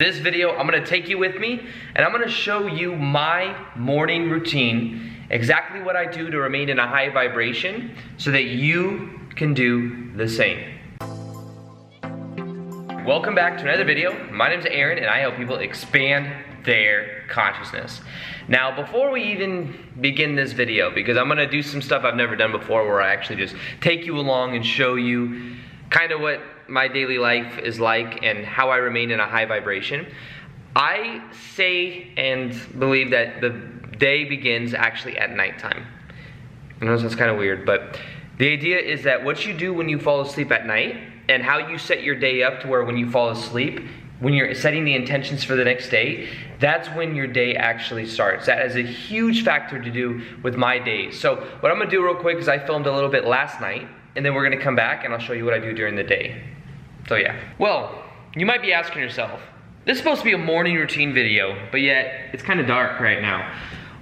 This video, I'm gonna take you with me and I'm gonna show you my morning routine, exactly what I do to remain in a high vibration so that you can do the same. Welcome back to another video. My name's Aaron and I help people expand their consciousness. Now, before we even begin this video, because I'm gonna do some stuff I've never done before where I actually just take you along and show you kind of what my daily life is like and how I remain in a high vibration. I say and believe that the day begins actually at nighttime. I know that's kind of weird, but the idea is that what you do when you fall asleep at night and how you set your day up to where when you fall asleep, when you're setting the intentions for the next day, that's when your day actually starts. That is a huge factor to do with my days. So what I'm gonna do real quick is I filmed a little bit last night, and then we're gonna come back and I'll show you what I do during the day. So yeah. Well, you might be asking yourself, this is supposed to be a morning routine video, but yet it's kind of dark right now.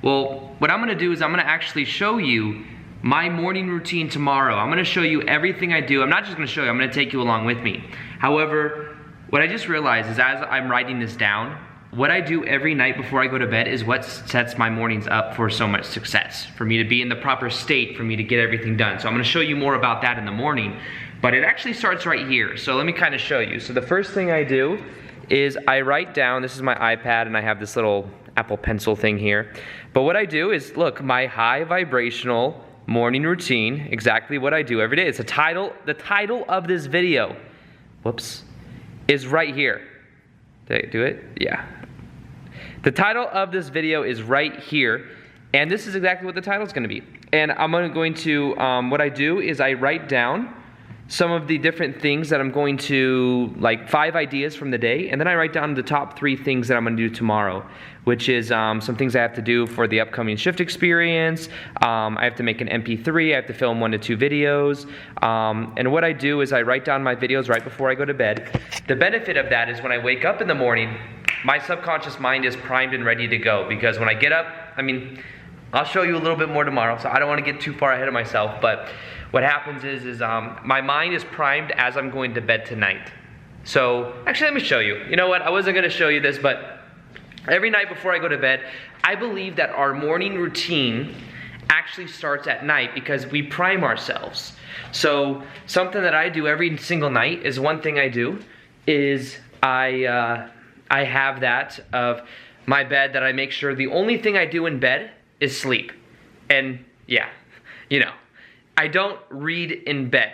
Well, what I'm gonna do is I'm gonna actually show you my morning routine tomorrow. I'm gonna show you everything I do. I'm not just gonna show you, I'm gonna take you along with me. However, what I just realized is as I'm writing this down, what I do every night before I go to bed is what sets my mornings up for so much success, for me to be in the proper state, for me to get everything done. So I'm gonna show you more about that in the morning, but it actually starts right here. So let me kind of show you. So the first thing I do is I write down, this is my iPad and I have this little Apple Pencil thing here. But what I do is, look, my high vibrational morning routine, exactly what I do every day. It's the title of this video, whoops, is right here. Did I do it? Yeah. The title of this video is right here, and this is exactly what the title is going to be. And I'm going to, what I do is I write down some of the different things that I'm going to, like 5 ideas from the day, and then I write down the top 3 things that I'm going to do tomorrow, which is some things I have to do for the upcoming shift experience. I have to make an MP3, I have to film 1 to 2 videos, and what I do is I write down my videos right before I go to bed. The benefit of that is when I wake up in the morning, my subconscious mind is primed and ready to go, because when I get up, I mean, I'll show you a little bit more tomorrow, so I don't want to get too far ahead of myself, but what happens is my mind is primed as I'm going to bed tonight. So, actually let me show you. You know what, I wasn't going to show you this, but every night before I go to bed, I believe that our morning routine actually starts at night because we prime ourselves. So, something that I do every single night is one thing I do is I have that of my bed that I make sure the only thing I do in bed is sleep. And yeah, you know, I don't read in bed.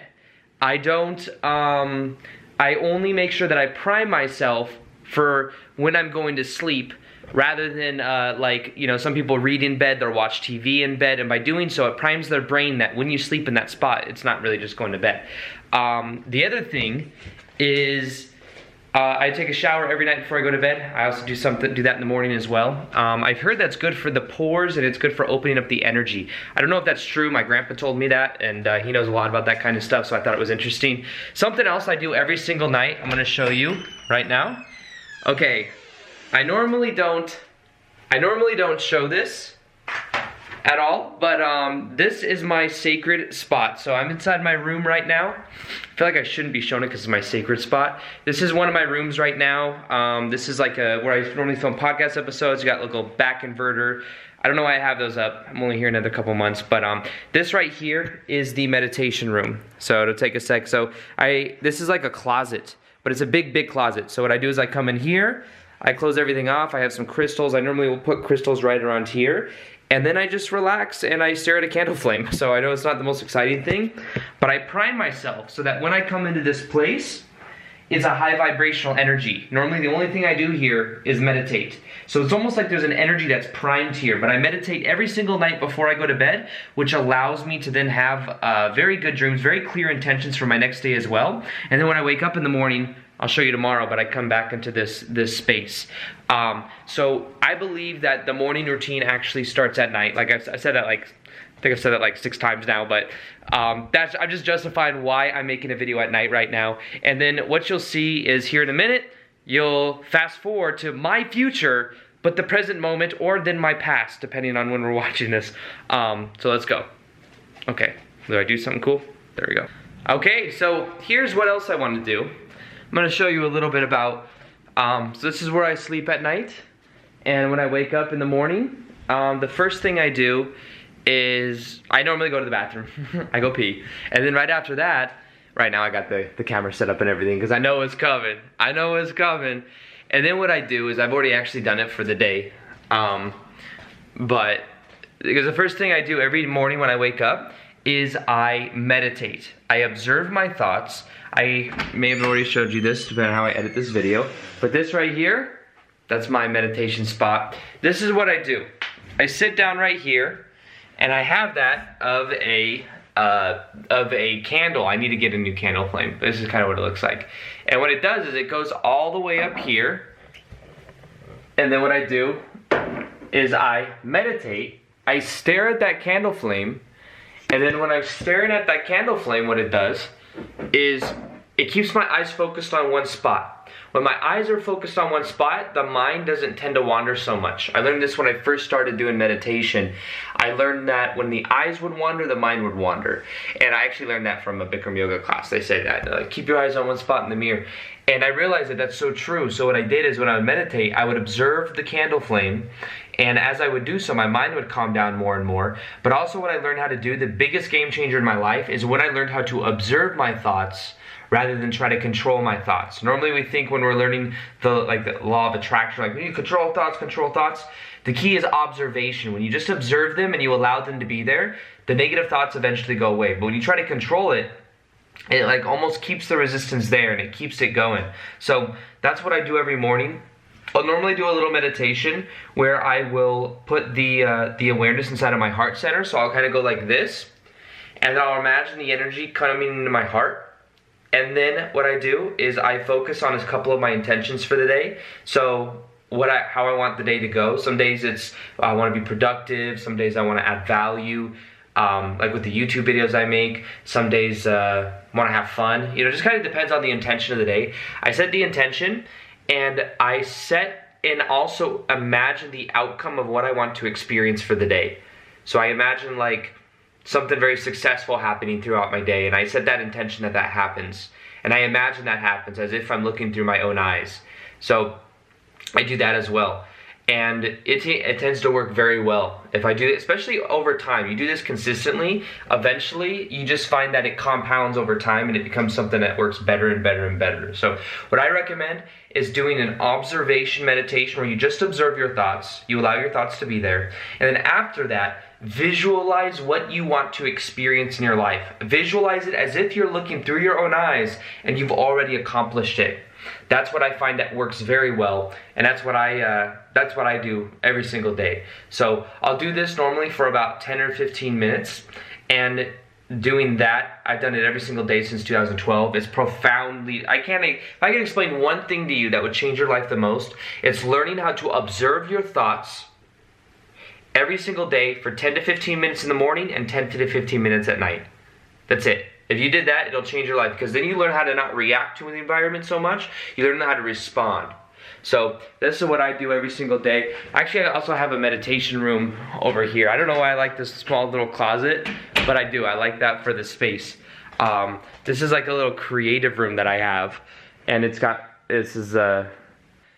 I don't, I only make sure that I prime myself for when I'm going to sleep rather than like, you know, some people read in bed, they'll watch TV in bed, and by doing so, it primes their brain that when you sleep in that spot, it's not really just going to bed. The other thing is I take a shower every night before I go to bed. I also do that in the morning as well. I've heard that's good for the pores and it's good for opening up the energy. I don't know if that's true. My grandpa told me that, and he knows a lot about that kind of stuff, so I thought it was interesting. Something else I do every single night, I'm gonna show you right now. Okay, I normally don't show this at all, but this is my sacred spot. So I'm inside my room right now. I feel like I shouldn't be showing it because it's my sacred spot. This is one of my rooms right now. This is like where I normally film podcast episodes. You got a little back inverter. I don't know why I have those up. I'm only here another couple months, but this right here is the meditation room. So it'll take a sec. So this is like a closet, but it's a big closet. So what I do is I come in here, I close everything off. I have some crystals. I normally will put crystals right around here. And then I just relax and I stare at a candle flame. So I know it's not the most exciting thing, but I prime myself so that when I come into this place, it's a high vibrational energy. Normally the only thing I do here is meditate. So it's almost like there's an energy that's primed here, but I meditate every single night before I go to bed, which allows me to then have very good dreams, very clear intentions for my next day as well. And then when I wake up in the morning, I'll show you tomorrow, but I come back into this space. So I believe that the morning routine actually starts at night. Like I said that like, I think I've said that like 6 times now, but I'm just justifying why I'm making a video at night right now. And then what you'll see is here in a minute, you'll fast forward to my future, but the present moment, or then my past, depending on when we're watching this. So let's go. Okay, did I do something cool? There we go. Okay, so here's what else I want to do. I'm going to show you a little bit about So this is where I sleep at night, and when I wake up in the morning, the first thing I do is I normally go to the bathroom. I go pee, and then right after that, right now I got the camera set up and everything because I know it's coming. I know it's coming. And then what I do is I've already actually done it for the day, but because the first thing I do every morning when I wake up is I meditate. I observe my thoughts. I may have already showed you this depending on how I edit this video, but this right here, that's my meditation spot. This is what I do. I sit down right here, and I have that of a candle. I need to get a new candle flame. This is kind of what it looks like. And what it does is it goes all the way up here, and then what I do is I meditate. I stare at that candle flame, and then when I'm staring at that candle flame, what it does is it keeps my eyes focused on one spot. When my eyes are focused on one spot, the mind doesn't tend to wander so much. I learned this when I first started doing meditation. I learned that when the eyes would wander, the mind would wander. And I actually learned that from a Bikram yoga class. They say that, like, keep your eyes on one spot in the mirror. And I realized that that's so true. So what I did is when I would meditate, I would observe the candle flame, and as I would do so, my mind would calm down more and more. But also what I learned how to do, the biggest game changer in my life, is when I learned how to observe my thoughts rather than try to control my thoughts. Normally we think when we're learning the law of attraction, like, you control thoughts, control thoughts. The key is observation. When you just observe them and you allow them to be there, the negative thoughts eventually go away. But when you try to control it, it like almost keeps the resistance there and it keeps it going. So that's what I do every morning. I'll normally do a little meditation where I will put the awareness inside of my heart center. So I'll kind of go like this, and I'll imagine the energy coming into my heart. And then what I do is I focus on a couple of my intentions for the day. So how I want the day to go. Some days it's I want to be productive. Some days I want to add value, like with the YouTube videos I make. Some days want to have fun. You know, just kind of depends on the intention of the day. I set the intention, and I set and also imagine the outcome of what I want to experience for the day. So I imagine like something very successful happening throughout my day, and I set that intention that happens. And I imagine that happens as if I'm looking through my own eyes. So I do that as well. And it tends to work very well. If I do it, especially over time, you do this consistently, eventually you just find that it compounds over time and it becomes something that works better and better and better. So what I recommend is doing an observation meditation where you just observe your thoughts, you allow your thoughts to be there, and then after that, visualize what you want to experience in your life. Visualize it as if you're looking through your own eyes and you've already accomplished it. That's what I find that works very well, and that's what I do every single day. So I'll do this normally for about 10 or 15 minutes, and doing that, I've done it every single day since 2012. It's profoundly, if I can explain one thing to you that would change your life the most, it's learning how to observe your thoughts every single day for 10 to 15 minutes in the morning and 10 to 15 minutes at night. That's it. If you did that, it'll change your life, because then you learn how to not react to the environment so much. You learn how to respond. So this is what I do every single day. Actually, I also have a meditation room over here. I don't know why I like this small little closet, but I do. I like that for the space. This is like a little creative room that I have, and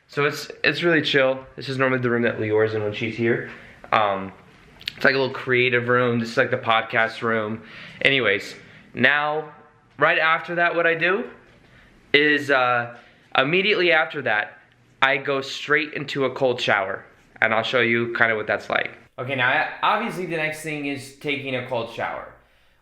so it's really chill. This is normally the room that Leore's in when she's here. It's like a little creative room. This is like the podcast room. Anyways, now, right after that, what I do is immediately after that, I go straight into a cold shower, and I'll show you kind of what that's like. Okay, now obviously the next thing is taking a cold shower,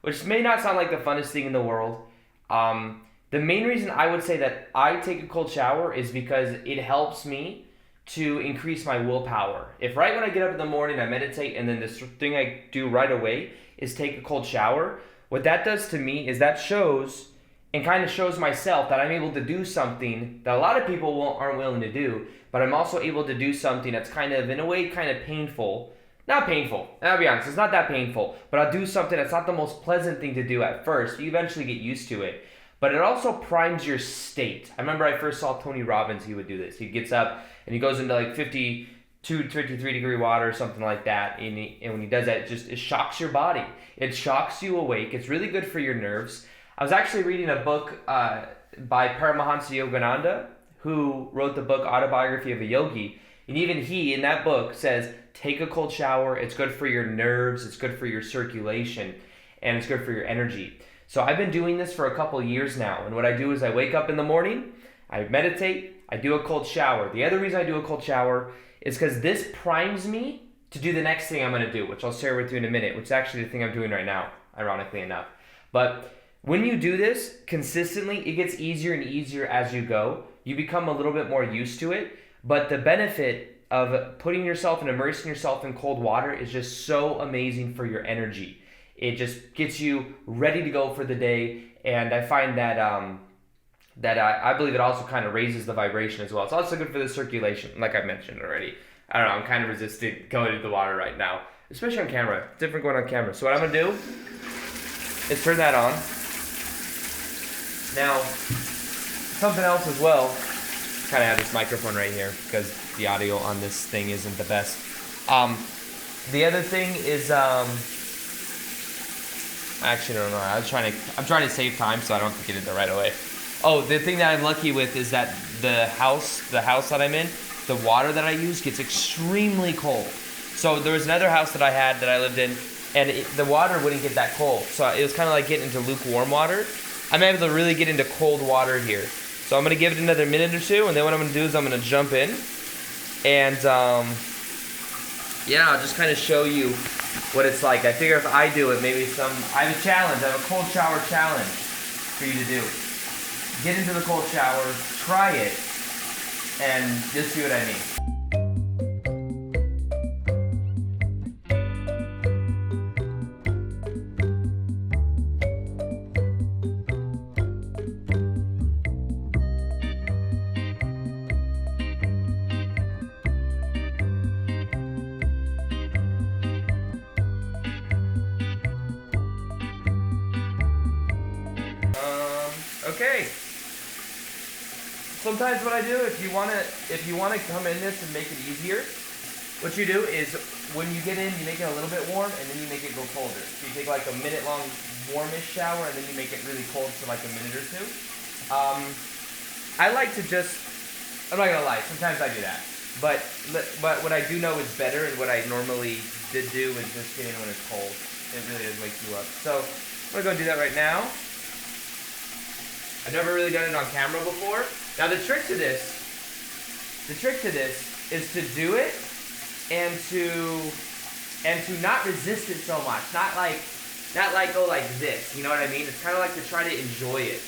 which may not sound like the funnest thing in the world. The main reason I would say that I take a cold shower is because it helps me to increase my willpower. If right when I get up in the morning I meditate, and then this thing I do right away is take a cold shower, what that does to me is that shows and kind of shows myself that I'm able to do something that a lot of people aren't willing to do, but I'm also able to do something that's kind of, in a way, kind of painful. Not painful, I'll be honest, it's not that painful, but I'll do something that's not the most pleasant thing to do at first. You eventually get used to it. But it also primes your state. I remember I first saw Tony Robbins, he would do this. He gets up and he goes into like 52, 53 degree water or something like that, and when he does that, it shocks your body. It shocks you awake. It's really good for your nerves. I was actually reading a book by Paramahansa Yogananda, who wrote the book Autobiography of a Yogi. And even he, in that book, says, take a cold shower. It's good for your nerves. It's good for your circulation. And it's good for your energy. So I've been doing this for a couple years now. And what I do is I wake up in the morning, I meditate, I do a cold shower. The other reason I do a cold shower is because this primes me to do the next thing I'm going to do, which I'll share with you in a minute, which is actually the thing I'm doing right now, ironically enough. But when you do this consistently, it gets easier and easier as you go. You become a little bit more used to it. But the benefit of putting yourself and immersing yourself in cold water is just so amazing for your energy. It just gets you ready to go for the day. And I find that I believe it also kind of raises the vibration as well. It's also good for the circulation, like I mentioned already. I don't know, I'm kind of resistant going into the water right now, especially on camera. It's different going on camera. So what I'm going to do is turn that on. Now, something else as well, kind of have this microphone right here because the audio on this thing isn't the best. The other thing is, actually, no, I'm trying to save time so I don't have to get into it right away. Oh, the thing that I'm lucky with is that the house that I'm in, the water that I use gets extremely cold. So there was another house that I lived in, and the water wouldn't get that cold. So it was kind of like getting into lukewarm water. I'm able to really get into cold water here. So I'm going to give it another minute or two, and then what I'm going to do is I'm going to jump in. And, yeah, I'll just kind of show you what it's like. I figure if I do it, maybe I have a challenge. I have a cold shower challenge for you to do. Get into the cold shower, try it, and you'll see what I mean. Okay. Sometimes what I do, if you wanna come in this and make it easier, what you do is when you get in, you make it a little bit warm, and then you make it go colder. So you take like a minute-long warmish shower, and then you make it really cold for like a minute or two. I like to I'm not gonna lie, sometimes I do that. But what I do know is better, and what I normally did do is just get in when it's cold. It really does wake you up. So I'm gonna go do that right now. I've never really done it on camera before. Now the trick to this is to do it and to not resist it so much. Not like go like this. You know what I mean? It's kind of like to try to enjoy it.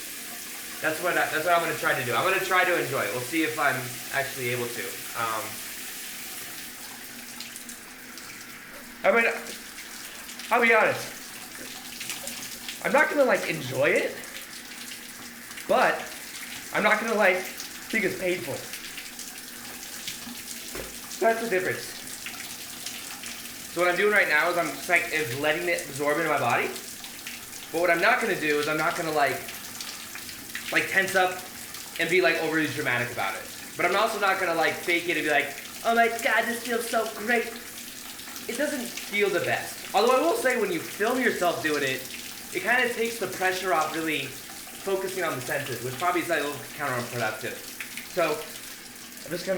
That's what I'm gonna try to do. I'm gonna try to enjoy it. We'll see if I'm actually able to. I mean, I'll be honest. I'm not gonna like enjoy it. But I'm not gonna like think it's painful. That's the difference. So what I'm doing right now is I'm just like letting it absorb into my body. But what I'm not gonna do is I'm not gonna like tense up and be like overly dramatic about it. But I'm also not gonna like fake it and be like, oh my god, this feels so great. It doesn't feel the best. Although I will say when you film yourself doing it, it kind of takes the pressure off really focusing on the senses, which probably is like a little counterproductive. So I'm just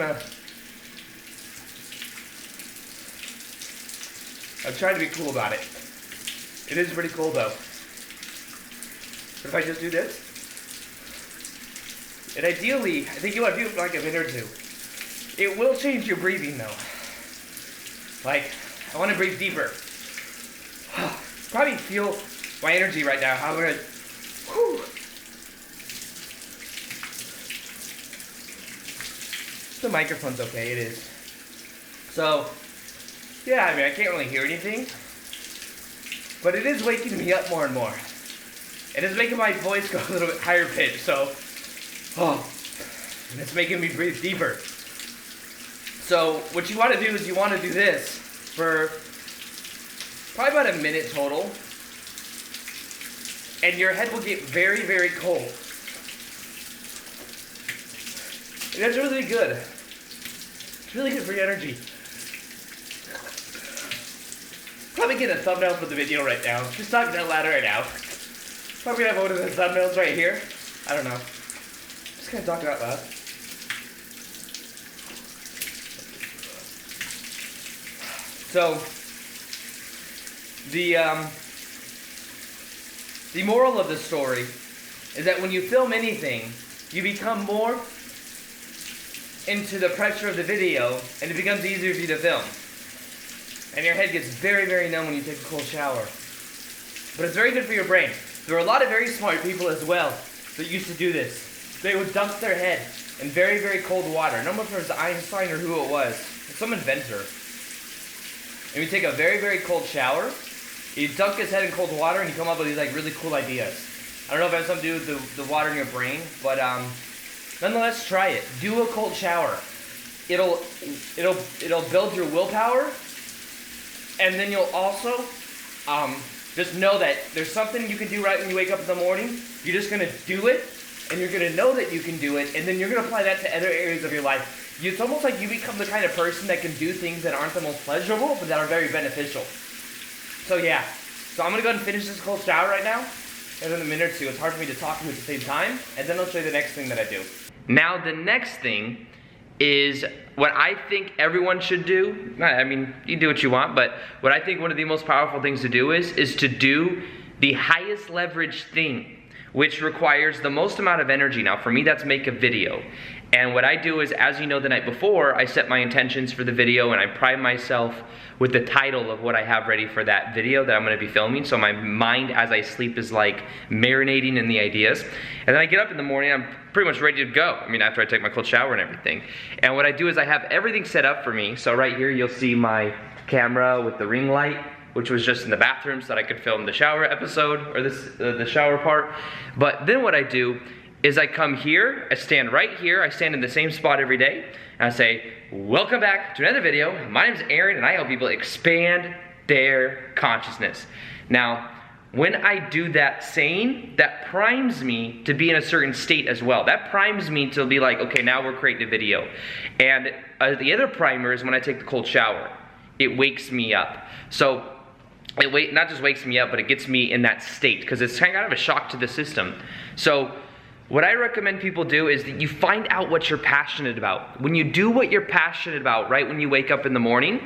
I'm trying to be cool about it. It is pretty cool though. But if I just do this, and ideally, I think you want to do it for like a minute or two. It will change your breathing though. Like, I want to breathe deeper. Probably feel my energy right now, how I'm gonna, whew. The microphone's okay, it is. So, yeah, I mean, I can't really hear anything. But it is waking me up more and more. It is making my voice go a little bit higher pitch, so, and it's making me breathe deeper. So, what you want to do is you want to do this for probably about a minute total. And your head will get very, very cold. And that's really good. It's really good for your energy. Probably get a thumbnail for the video right now. Just talking out loud right now. Probably have one of the thumbnails right here. I don't know. Just kind of talking out loud. So, the moral of the story is that when you film anything, you become more into the pressure of the video, and it becomes easier for you to film. And your head gets very, very numb when you take a cold shower. But it's very good for your brain. There are a lot of very smart people as well that used to do this. They would dunk their head in very, very cold water. No matter if it was Einstein or who it was, some inventor. And you take a very, very cold shower, you dunk his head in cold water, and you come up with these like really cool ideas. I don't know if it has something to do with the water in your brain, but nonetheless, try it. Do a cold shower. It'll build your willpower, and then you'll also just know that there's something you can do right when you wake up in the morning. You're just gonna do it, and you're gonna know that you can do it, and then you're gonna apply that to other areas of your life. It's almost like you become the kind of person that can do things that aren't the most pleasurable, but that are very beneficial. So yeah, so I'm gonna go ahead and finish this cold shower right now. And in a minute or two, it's hard for me to talk to you at the same time, and then I'll show you the next thing that I do. Now the next thing is what I think everyone should do. I mean, you do what you want, but what I think one of the most powerful things to do is to do the highest leverage thing, which requires the most amount of energy. Now for me, that's make a video. And what I do is, as you know, the night before, I set my intentions for the video, and I prime myself with the title of what I have ready for that video that I'm gonna be filming. So my mind as I sleep is like marinating in the ideas. And then I get up in the morning, I'm pretty much ready to go. I mean, after I take my cold shower and everything. And what I do is I have everything set up for me. So right here, you'll see my camera with the ring light, which was just in the bathroom so that I could film the shower episode, or the shower part. But then what I do is I come here, I stand right here, I stand in the same spot every day, and I say, welcome back to another video. My name's Aaron, and I help people expand their consciousness. Now, when I do that saying, that primes me to be in a certain state as well. That primes me to be like, okay, now we're creating a video. And the other primer is when I take the cold shower. It wakes me up. So, it not just wakes me up, but it gets me in that state, because it's kind of a shock to the system. So, what I recommend people do is that you find out what you're passionate about. When you do what you're passionate about right when you wake up in the morning,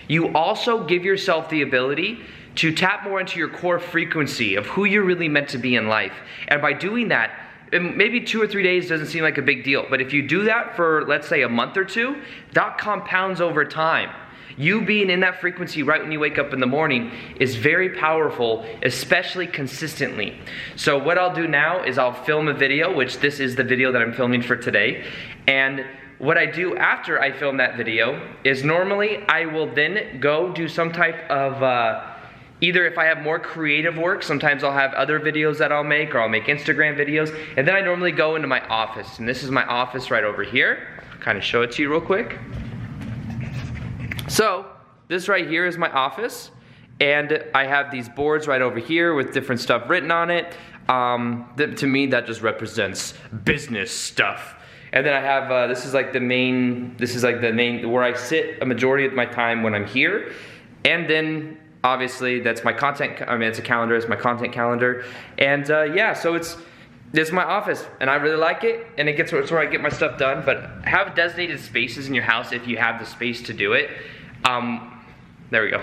you also give yourself the ability to tap more into your core frequency of who you're really meant to be in life. And by doing that, maybe 2 or 3 days doesn't seem like a big deal, but if you do that for, let's say, a month or two, that compounds over time. You being in that frequency right when you wake up in the morning is very powerful, especially consistently. So what I'll do now is I'll film a video, which this is the video that I'm filming for today. And what I do after I film that video is normally I will then go do some type of, either if I have more creative work, sometimes I'll have other videos that I'll make, or I'll make Instagram videos. And then I normally go into my office. And this is my office right over here. I'll kind of show it to you real quick. So, this right here is my office, and I have these boards right over here with different stuff written on it. To me, that just represents business stuff. And then I have, this is like the main, where I sit a majority of my time when I'm here. And then, obviously, that's my content, it's a calendar, it's my content calendar. And yeah, so it's my office, and I really like it, and it's where I get my stuff done. But have designated spaces in your house if you have the space to do it. There we go.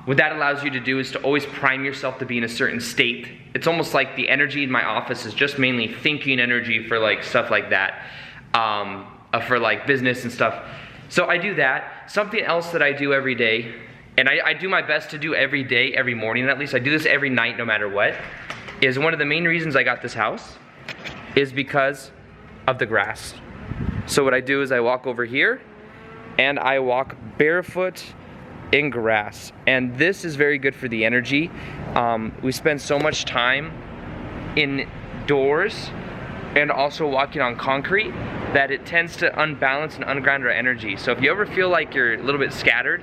What that allows you to do is to always prime yourself to be in a certain state. It's almost like the energy in my office is just mainly thinking energy for like stuff like that, for like business and stuff. So I do that. Something else that I do every day, and I do my best to do every day, every morning at least. I do this every night no matter what, is one of the main reasons I got this house is because of the grass. So what I do is I walk over here, and I walk barefoot in grass. And this is very good for the energy. We spend so much time indoors and also walking on concrete that it tends to unbalance and unground our energy. So if you ever feel like you're a little bit scattered,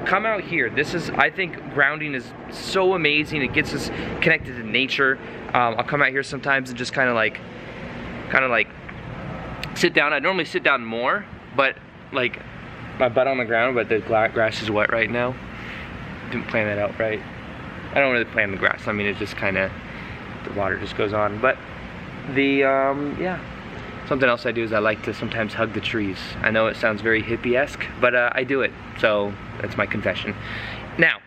come out here. I think grounding is so amazing. It gets us connected to nature. I'll come out here sometimes and just kind of like sit down. I normally sit down more, but like my butt on the ground, but the grass is wet right now. Didn't plan that out right. I don't really plan the grass. I mean, it just kind of, the water just goes on. But yeah. Something else I do is I like to sometimes hug the trees. I know it sounds very hippie-esque, but I do it. So that's my confession. Now,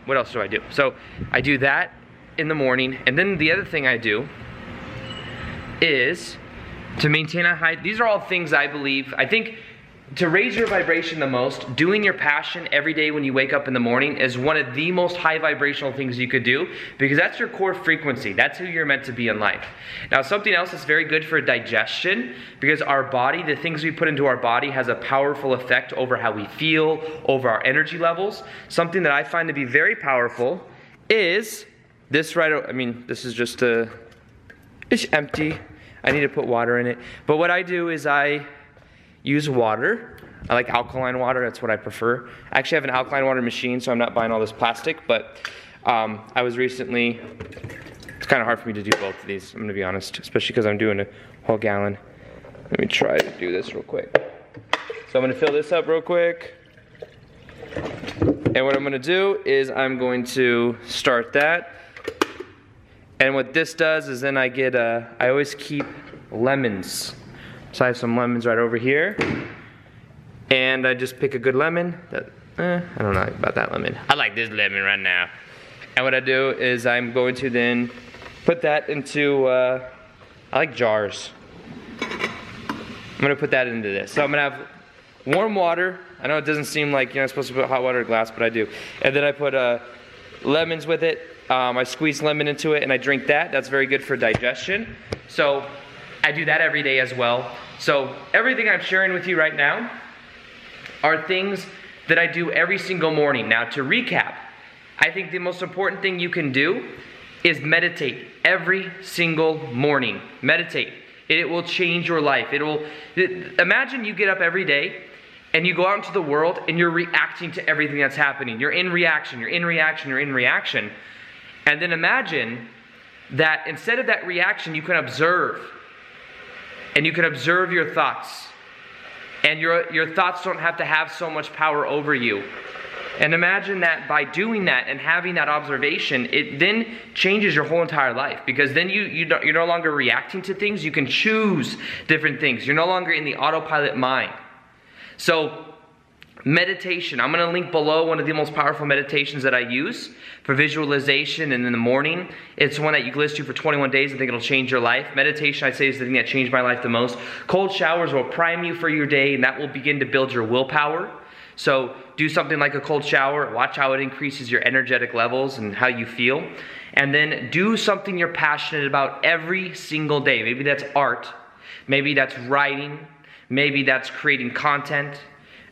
what else do I do? So I do that in the morning, and then the other thing I do is to maintain a high, these are all things I believe, I think to raise your vibration the most, doing your passion every day when you wake up in the morning is one of the most high vibrational things you could do, because that's your core frequency. That's who you're meant to be in life. Now, something else that's very good for digestion, because our body, the things we put into our body has a powerful effect over how we feel, over our energy levels. Something that I find to be very powerful is this this is just it's empty. I need to put water in it. But what I do is I use water. I like alkaline water, that's what I prefer. I actually have an alkaline water machine, so I'm not buying all this plastic, but I was recently, it's kind of hard for me to do both of these, I'm gonna be honest, especially because I'm doing a whole gallon. Let me try to do this real quick. So I'm gonna fill this up real quick. And what I'm gonna do is I'm going to start that. And what this does is then I get, I always keep lemons. So I have some lemons right over here. And I just pick a good lemon. I don't know about that lemon. I like this lemon right now. And what I do is I'm going to then put that into, I like jars. I'm gonna put that into this. So I'm gonna have warm water. I know it doesn't seem like you're not supposed to put hot water in a glass, but I do. And then I put lemons with it. I squeeze lemon into it and I drink that. That's very good for digestion. So I do that every day as well. So everything I'm sharing with you right now are things that I do every single morning. Now to recap, I think the most important thing you can do is meditate every single morning. Meditate. It will change your life. Imagine you get up every day and you go out into the world and you're reacting to everything that's happening. You're in reaction, you're in reaction, you're in reaction. And then imagine that instead of that reaction, you can observe. And you can observe your thoughts. And your thoughts don't have to have so much power over you. And imagine that by doing that and having that observation, it then changes your whole entire life. Because then you're no longer reacting to things, you can choose different things. You're no longer in the autopilot mind. So meditation, I'm going to link below one of the most powerful meditations that I use for visualization and in the morning. It's one that you can listen to for 21 days. I think it'll change your life. Meditation, I'd say, is the thing that changed my life the most. Cold showers will prime you for your day, and that will begin to build your willpower. So do something like a cold shower. Watch how it increases your energetic levels and how you feel. And then do something you're passionate about every single day. Maybe that's art. Maybe that's writing. Maybe that's creating content.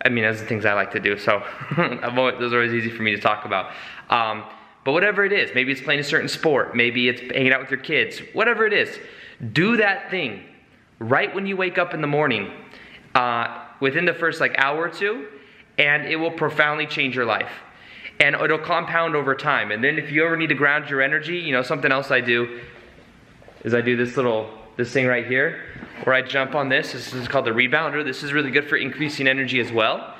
I mean, those are the things I like to do, so those are always easy for me to talk about. But whatever it is, maybe it's playing a certain sport, maybe it's hanging out with your kids, whatever it is, do that thing right when you wake up in the morning, within the first hour or two, and it will profoundly change your life. And it'll compound over time. And then if you ever need to ground your energy, something else I do is I do this thing right here, where I jump on this. This is called the rebounder. This is really good for increasing energy as well.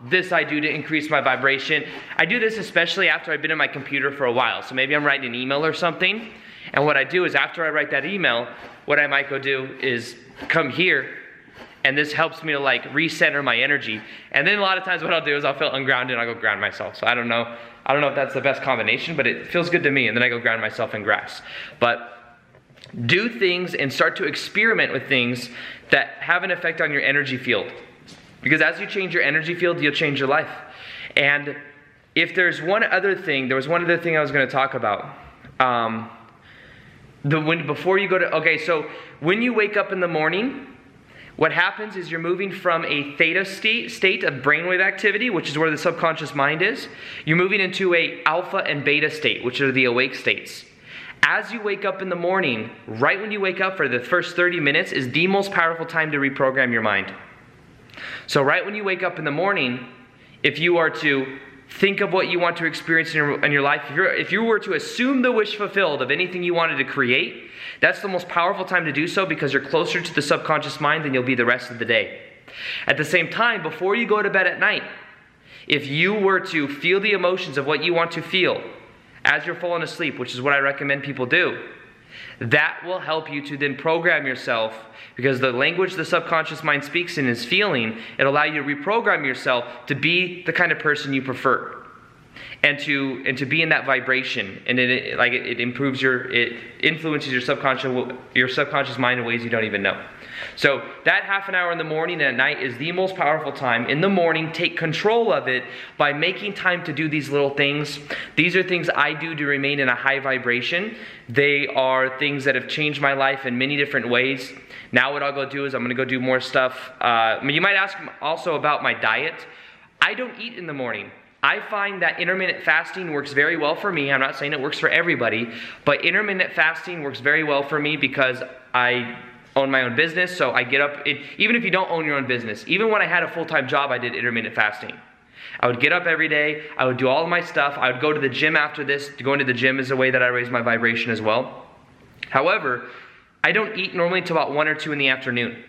This I do to increase my vibration. I do this especially after I've been in my computer for a while. So maybe I'm writing an email or something, and what I do is after I write that email, what I might go do is come here, and this helps me to recenter my energy. And then a lot of times what I'll do is I'll feel ungrounded and I'll go ground myself. So I don't know if that's the best combination, but it feels good to me, and then I go ground myself in grass. But do things and start to experiment with things that have an effect on your energy field. Because as you change your energy field, you'll change your life. And if there's one other thing, there was one other thing I was going to talk about. Before you go to, so when you wake up in the morning, what happens is you're moving from a theta state of brainwave activity, which is where the subconscious mind is. You're moving into a alpha and beta state, which are the awake states. As you wake up in the morning, right when you wake up for the first 30 minutes is the most powerful time to reprogram your mind. So right when you wake up in the morning, if you are to think of what you want to experience in your life, if you were to assume the wish fulfilled of anything you wanted to create, that's the most powerful time to do so, because you're closer to the subconscious mind than you'll be the rest of the day. At the same time, before you go to bed at night, if you were to feel the emotions of what you want to feel as you're falling asleep, which is what I recommend people do, That will help you to then program yourself, because the language the subconscious mind speaks in is feeling. It'll allow you to reprogram yourself to be the kind of person you prefer. And to be in that vibration, and it influences your subconscious mind in ways you don't even know. So that half an hour in the morning and at night is the most powerful time. In the morning, take control of it by making time to do these little things. These are things I do to remain in a high vibration. They are things that have changed my life in many different ways. Now what I'll go do is I'm going to go do more stuff. You might ask also about my diet. I don't eat in the morning. I find that intermittent fasting works very well for me. I'm not saying it works for everybody, but intermittent fasting works very well for me because I own my own business, so I get up, even if you don't own your own business, even when I had a full-time job, I did intermittent fasting. I would get up every day, I would do all of my stuff, I would go to the gym after this. Going to the gym is a way that I raise my vibration as well. However, I don't eat normally until about 1 or 2 in the afternoon.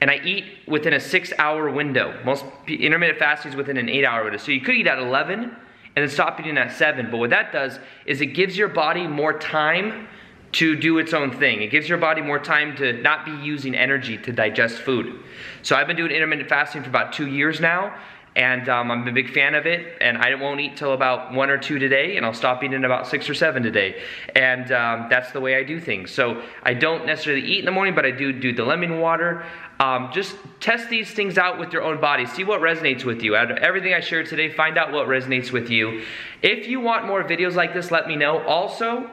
And I eat within a 6-hour window. Most intermittent fasting is within an 8-hour window. So you could eat at 11 and then stop eating at 7. But what that does is it gives your body more time to do its own thing. It gives your body more time to not be using energy to digest food. So I've been doing intermittent fasting for about 2 years now. And I'm a big fan of it, and I won't eat till about 1 or 2 today, and I'll stop eating about 6 or 7 today. And that's the way I do things. So I don't necessarily eat in the morning, but I do the lemon water. Just test these things out with your own body. See what resonates with you. Out of everything I shared today, find out what resonates with you. If you want more videos like this, let me know. Also,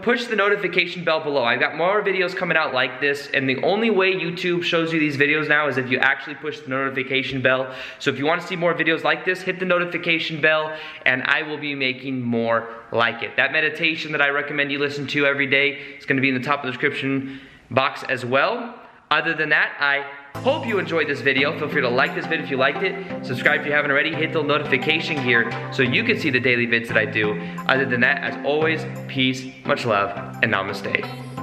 push the notification bell below. I've got more videos coming out like this, and the only way YouTube shows you these videos now is if you actually push the notification bell. So if you want to see more videos like this, hit the notification bell, and I will be making more like it. That meditation that I recommend you listen to every day is going to be in the top of the description box as well. Other than that, I hope you enjoyed this video. Feel free to like this video if you liked it. Subscribe if you haven't already. Hit the notification here so you can see the daily vids that I do. Other than that, as always, peace, much love, and namaste.